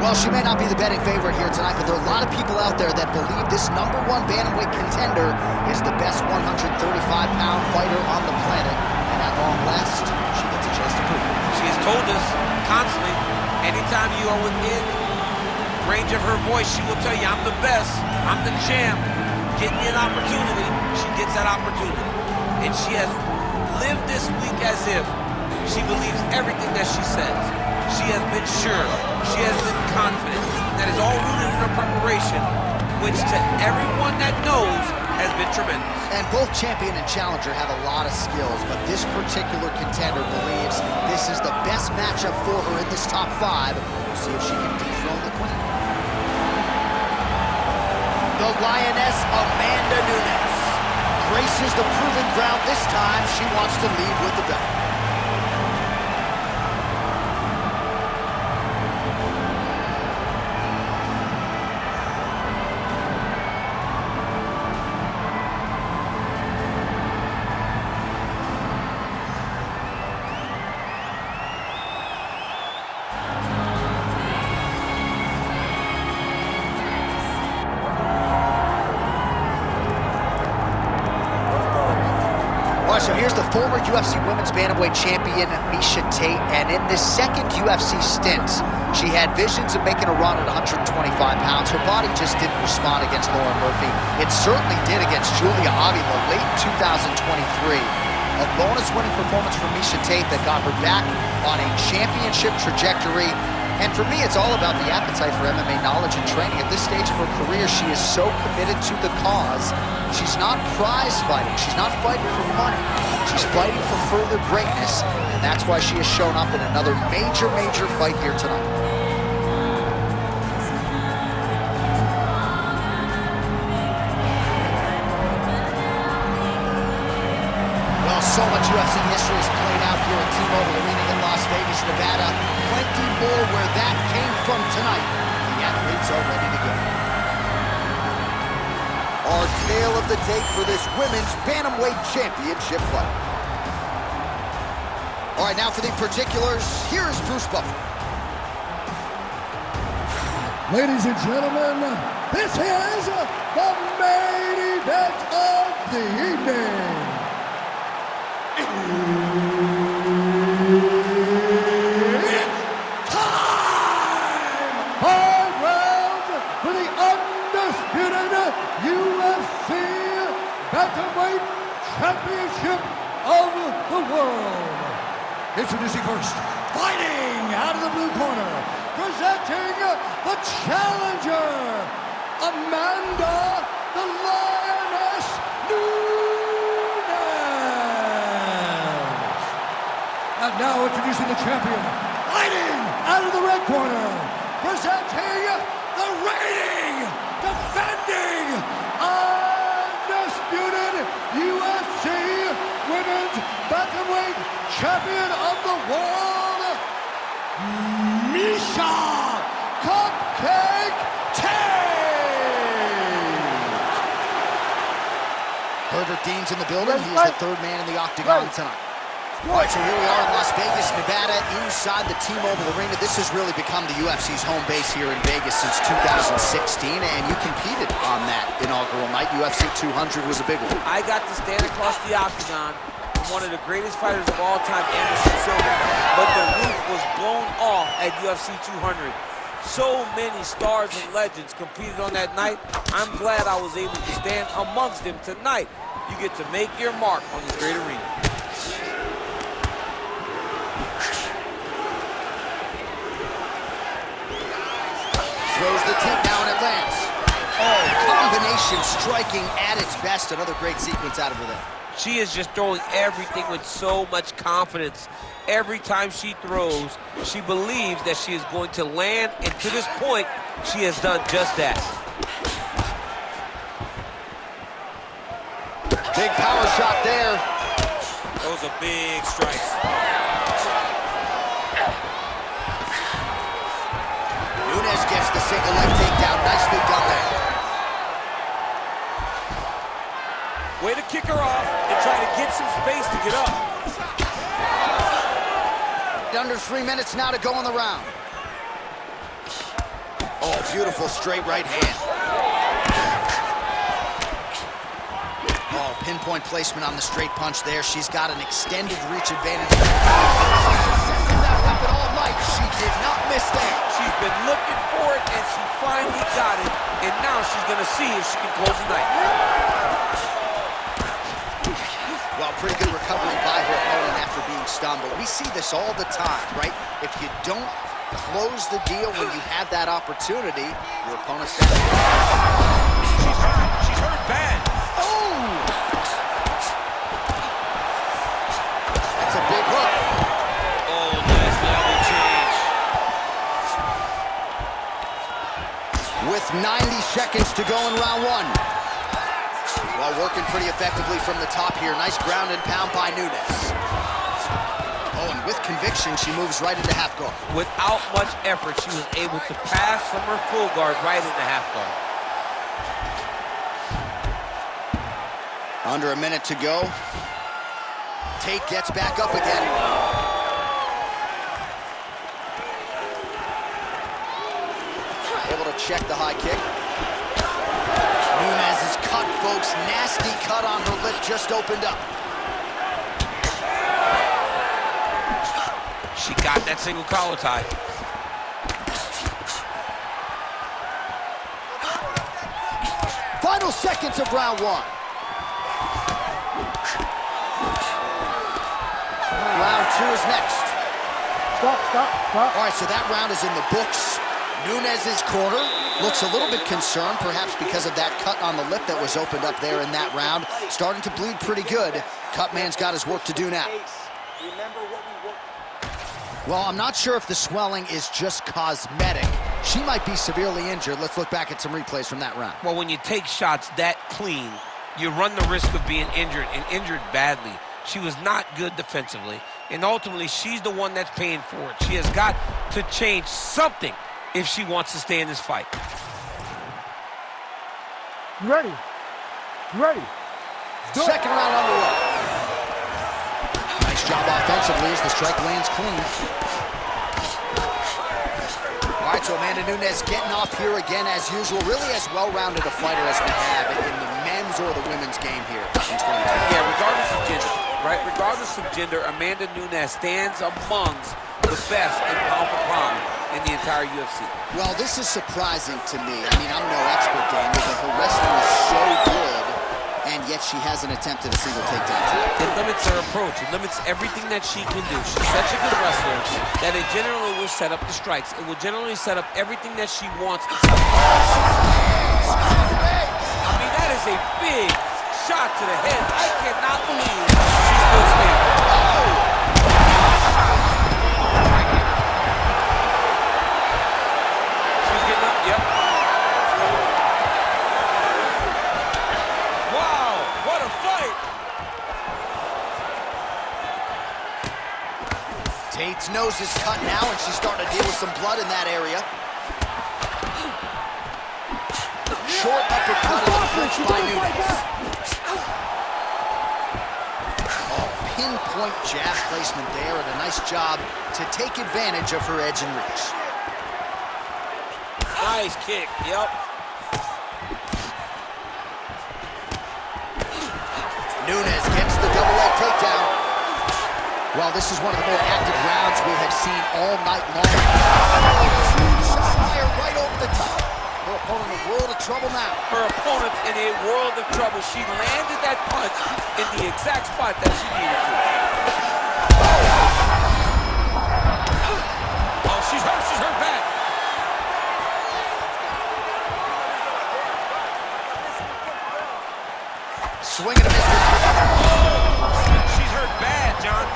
Well, she may not be the betting favorite here tonight, but there are a lot of people out there that believe this #1 bantamweight contender is the best 135-pound fighter on the planet. And at long last, she gets a chance to prove it. She has told us constantly, anytime you are within range of her voice, she will tell you, I'm the best, I'm the champ. Get me an opportunity, she gets that opportunity. And she has lived this week as if she believes everything that she says. She has been sure, she has been confident. That is all rooted in her preparation, which to everyone that knows has been tremendous. And both champion and challenger have a lot of skills, but this particular contender believes this is the best matchup for her in this top 5. We'll see if she can dethrone the queen. The Lioness Amanda Nunes graces the proven ground this time. She wants to leave with the belt. So here's the former UFC Women's Bantamweight Champion, Miesha Tate, and in this second UFC stint, she had visions of making a run at 125 pounds. Her body just didn't respond against Lauren Murphy. It certainly did against Julia Avila late in 2023. A bonus winning performance from Miesha Tate that got her back on a championship trajectory. And for me, it's all about the appetite for MMA knowledge and training. At this stage of her career, she is so committed to the cause. She's not prize fighting. She's not fighting for money. She's fighting for further greatness. And that's why she has shown up in another major fight here tonight. Well, so much UFC history has played out here at T-Mobile Arena in Las Vegas, Nevada. Plenty more where that came from tonight. The athletes are ready to go. Our tale of the tape for this women's bantamweight championship fight. All right, now for the particulars, here is Bruce Buffer. Ladies and gentlemen, this is the main event of the evening. It's time! 5 rounds for the undisputed UFC Bantamweight Championship of the world. Introducing first, fighting out of the blue corner, presenting the challenger, Amanda the Lioness Nunes. And now introducing the champion, fighting out of the red corner, presenting the reigning, defending, undisputed UFC Women's Bantamweight Champion of the World, Miesha Cupcake Tate. Herbert Dean's in the building. He is the third man in the octagon tonight. All right, so here we are in Las Vegas, Nevada, inside the T-Mobile Arena. This has really become the UFC's home base here in Vegas since 2016, and you competed on that inaugural night. UFC 200 was a big one. I got to stand across the octagon from one of the greatest fighters of all time, Anderson Silva, but the roof was blown off at UFC 200. So many stars and legends competed on that night. I'm glad I was able to stand amongst them tonight. You get to make your mark on this great arena. Throws the tip now and it lands. Oh, combination striking at its best. Another great sequence out of her there. She is just throwing everything with so much confidence. Every time she throws, she believes that she is going to land, and to this point, she has done just that. Big power shot there. Those are big strikes. Nunes gets the single leg takedown. Nicely done there. Way to kick her off and try to get some space to get up. Under 3 minutes now to go in the round. Oh, beautiful straight right hand. Oh, pinpoint placement on the straight punch there. She's got an extended reach advantage. She's assessing that weapon all night. She did not miss there. She's been looking for it, and she finally got it. And now she's going to see if she can close the night. Well, pretty good recovery by her opponent after being stunned, but we see this all the time, right? If you don't close the deal when you have that opportunity, your opponent's down. She's hurt bad. Oh! That's a big hook. Oh, nice level change. With 90 seconds to go in round one. Well, working pretty effectively from the top here. Nice ground and pound by Nunes. Oh, and with conviction, she moves right into half guard. Without much effort, she was able to pass from her full guard right into half guard. Under a minute to go. Tate gets back up again. Able to check the high kick. Nunes is cut, folks. Nasty cut on her lip, just opened up. She got that single collar tie. Final seconds of round one. Round two is next. Stop. All right, so that round is in the books. Nunes' corner looks a little bit concerned, perhaps because of that cut on the lip that was opened up there in that round. Starting to bleed pretty good. Cutman's got his work to do now. Well, I'm not sure if the swelling is just cosmetic. She might be severely injured. Let's look back at some replays from that round. Well, when you take shots that clean, you run the risk of being injured, and injured badly. She was not good defensively, and ultimately, she's the one that's paying for it. She has got to change something if she wants to stay in this fight. You ready? Second round underway. Nice job offensively as the strike lands clean. All right, so Amanda Nunes getting off here again as usual. Really as well-rounded a fighter as we have in the men's or the women's game here in 2020. Yeah, regardless of gender, right? Regardless of gender, Amanda Nunes stands amongst the best in pound for pound in the entire UFC. Well, this is surprising to me. I mean, I'm no expert, Daniel, but her wrestling is so good, and yet she hasn't attempted a single takedown. It limits her approach. It limits everything that she can do. She's such a good wrestler that it generally will set up the strikes. It will generally set up everything that she wants. I mean, that is a big shot to the head. I cannot believe she's still standing. She's getting up, yep. Wow, what a fight! Tate's nose is cut now, and she's starting to deal with some blood in that area. Short uppercut in the clinch by Nunes. Oh, pinpoint jab placement there, and a nice job to take advantage of her edge and reach. Nice kick, yep. Nunes gets the double leg takedown. Well, this is one of the more active rounds we have seen all night long. Shot fire right over the top. Her opponent in a world of trouble now. Her opponent in a world of trouble. She landed that punch in the exact spot that she needed to. Oh, she's hurt bad. Swing and a miss. She's hurt bad, John.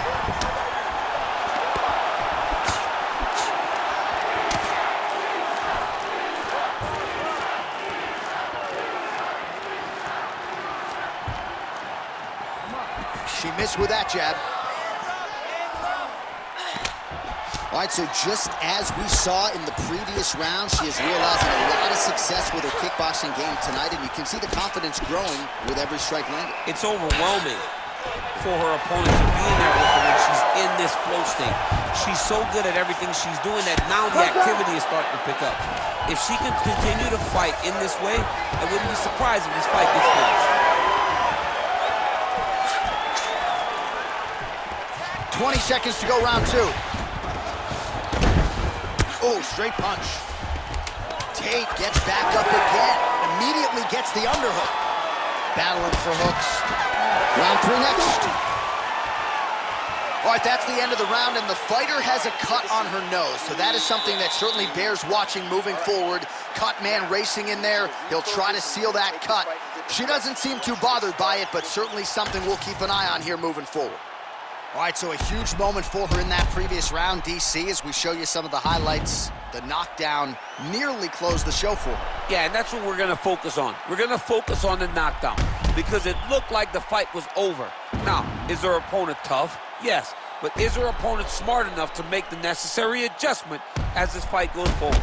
She missed with that jab. All right, so just as we saw in the previous round, she is realizing a lot of success with her kickboxing game tonight, and you can see the confidence growing with every strike landed. It's overwhelming for her opponent to be in there with her when she's in this flow state. She's so good at everything she's doing that now the activity is starting to pick up. If she can continue to fight in this way, I wouldn't be surprised if this fight gets finished. 20 seconds to go, round 2. Oh, straight punch. Tate gets back up again. Immediately gets the underhook. Battling for hooks. Round 3 next. All right, that's the end of the round, and the fighter has a cut on her nose. So that is something that certainly bears watching moving forward. Cut man racing in there. He'll try to seal that cut. She doesn't seem too bothered by it, but certainly something we'll keep an eye on here moving forward. All right, so a huge moment for her in that previous round, DC, as we show you some of the highlights. The knockdown nearly closed the show for her. Yeah, and that's what we're going to focus on. We're going to focus on the knockdown because it looked like the fight was over. Now, is her opponent tough? Yes, but is her opponent smart enough to make the necessary adjustment as this fight goes forward?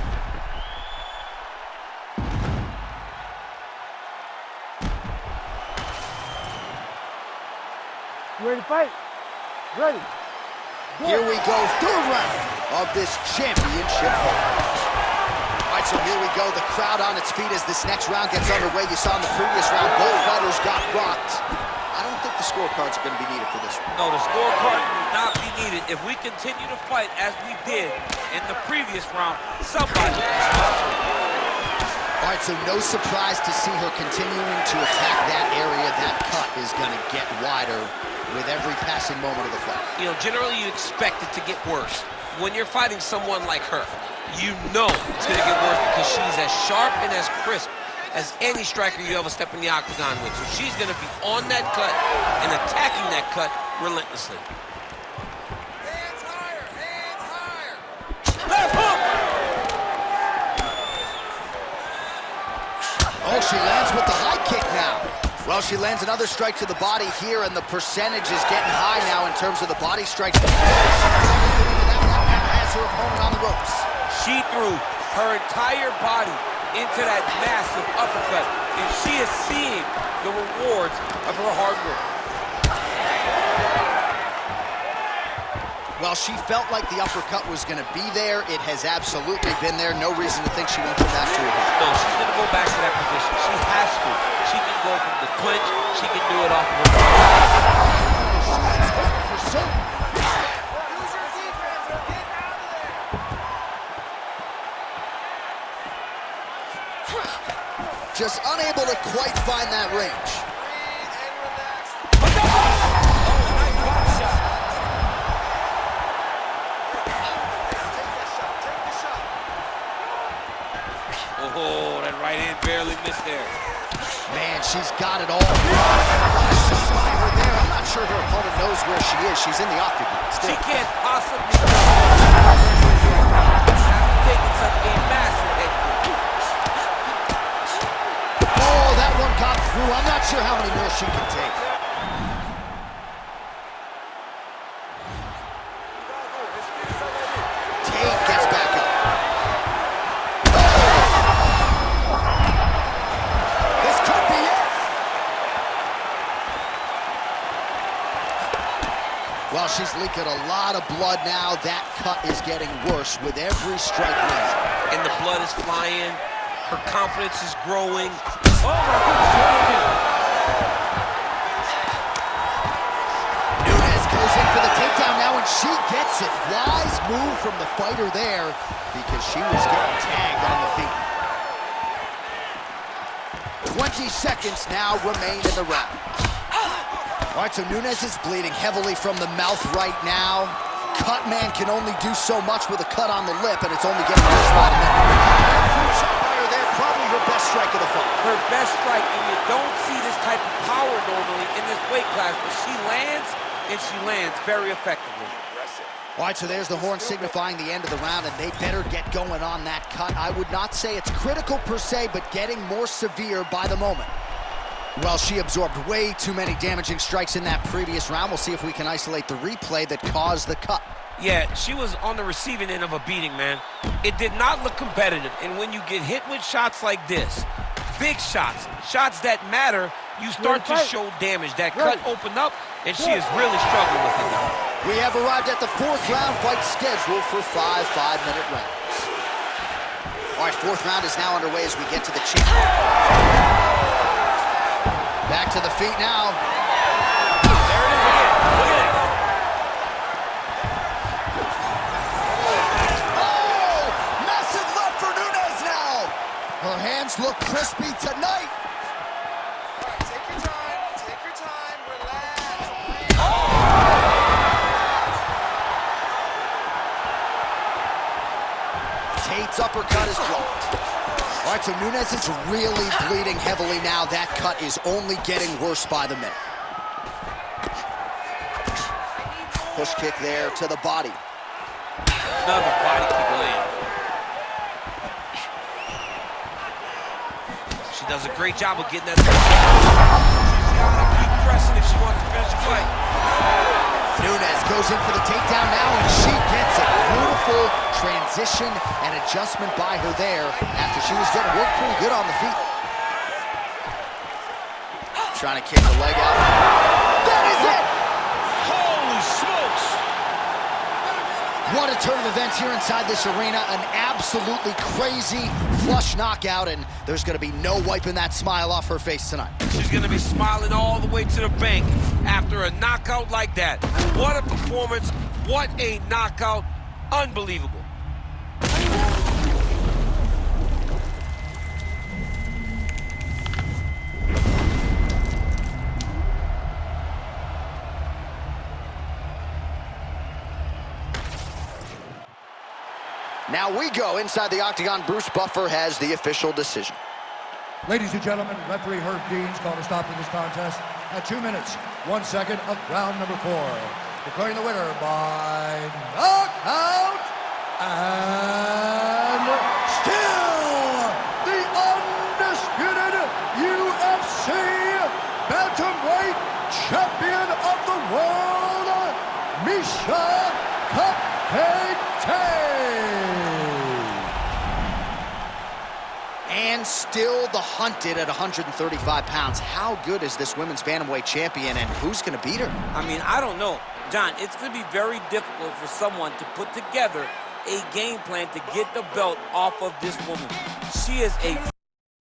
You ready to fight? Ready. Here we go, 3rd round of this championship fight. All right, so here we go, the crowd on its feet as this next round gets underway. You saw in the previous round, both fighters got rocked. I don't think the scorecards are going to be needed for this one. No, the scorecard will not be needed. If we continue to fight as we did in the previous round, somebody will stop. All right, so no surprise to see her continuing to attack that area. That cut is going to get wider with every passing moment of the fight. You know, generally you expect it to get worse. When you're fighting someone like her, you know it's going to get worse because she's as sharp and as crisp as any striker you ever step in the octagon with. So she's going to be on that cut and attacking that cut relentlessly. Hands higher, hands higher. Left hook! Oh, she lands with the high kick now. Well, she lands another strike to the body here, and the percentage is getting high now in terms of the body strikes. Has her opponent on the ropes. She threw her entire body into that massive uppercut, and she is seeing the rewards of her hard work. Well, she felt like the uppercut was going to be there. It has absolutely been there. No reason to think she won't come back to it. No, she's going to go back to that position. She has to. She can go from the clinch. She can do it off of her. Just unable to quite find that range. Oh, that right hand barely missed there. Man, she's got it all. Shot by her there. I'm not sure her opponent knows where she is. She's in the octagon still. She can't possibly taking such a massive hit. Oh, that one got through. I'm not sure how many more she can take. Tate gets back up. This could be it. Well, she's leaking a lot of blood now. That cut is getting worse with every strike landed. And the blood is flying. Her confidence is growing. Oh, my goodness. Nunes goes in for the takedown now, and she gets it. Wise move from the fighter there because she was getting tagged on the feet. 20 seconds now remain in the round. All right, so Nunes is bleeding heavily from the mouth right now. Cut man can only do so much with a cut on the lip, and it's only getting worse by the minute. Shot by her there, probably her best strike of the fight. Her best strike, and you don't see this type of power normally in this weight class, but she lands, and she lands very effectively. All right, so there's the horn signifying the end of the round, and they better get going on that cut. I would not say it's critical per se, but getting more severe by the moment. Well, she absorbed way too many damaging strikes in that previous round. We'll see if we can isolate the replay that caused the cut. Yeah, she was on the receiving end of a beating, man. It did not look competitive, and when you get hit with shots like this, big shots, shots that matter, you start to show damage. That cut opened up, and she is really struggling with it now. We have arrived at the 4th round fight scheduled for 5 5-minute rounds. All right, 4th round is now underway as we get to the champ. Back to the feet now. There it is again. Look at it. Oh, massive left for Nunes now. Her hands look crispy tonight. Take your time, relax. Tate's uppercut is blocked. All right, so Nunes is really bleeding heavily now. That cut is only getting worse by the minute. Push kick there to the body. Another body kick land. She does a great job of getting that. She's gotta keep pressing if she wants to finish the fight. Nunes goes in for the takedown now, and she gets it. Beautiful transition and adjustment by her there after she was getting worked pretty good on the feet. Trying to kick the leg out. That is it! Holy smokes! What a turn of events here inside this arena. An absolutely crazy flush knockout, and there's going to be no wiping that smile off her face tonight. She's going to be smiling all the way to the bank after a knockout like that. What a performance. What a knockout. Unbelievable. Now we go inside the octagon. Bruce Buffer has the official decision. Ladies and gentlemen, referee Herb Dean's called a stop to this contest at 2 minutes, 1 second of round number 4. Declaring the winner by knockout and still the undisputed UFC bantamweight champion of the world, Miesha Tate. And still the hunted at 135 pounds. How good is this women's bantamweight champion, and who's going to beat her? I mean, I don't know. John, it's going to be very difficult for someone to put together a game plan to get the belt off of this woman. She is a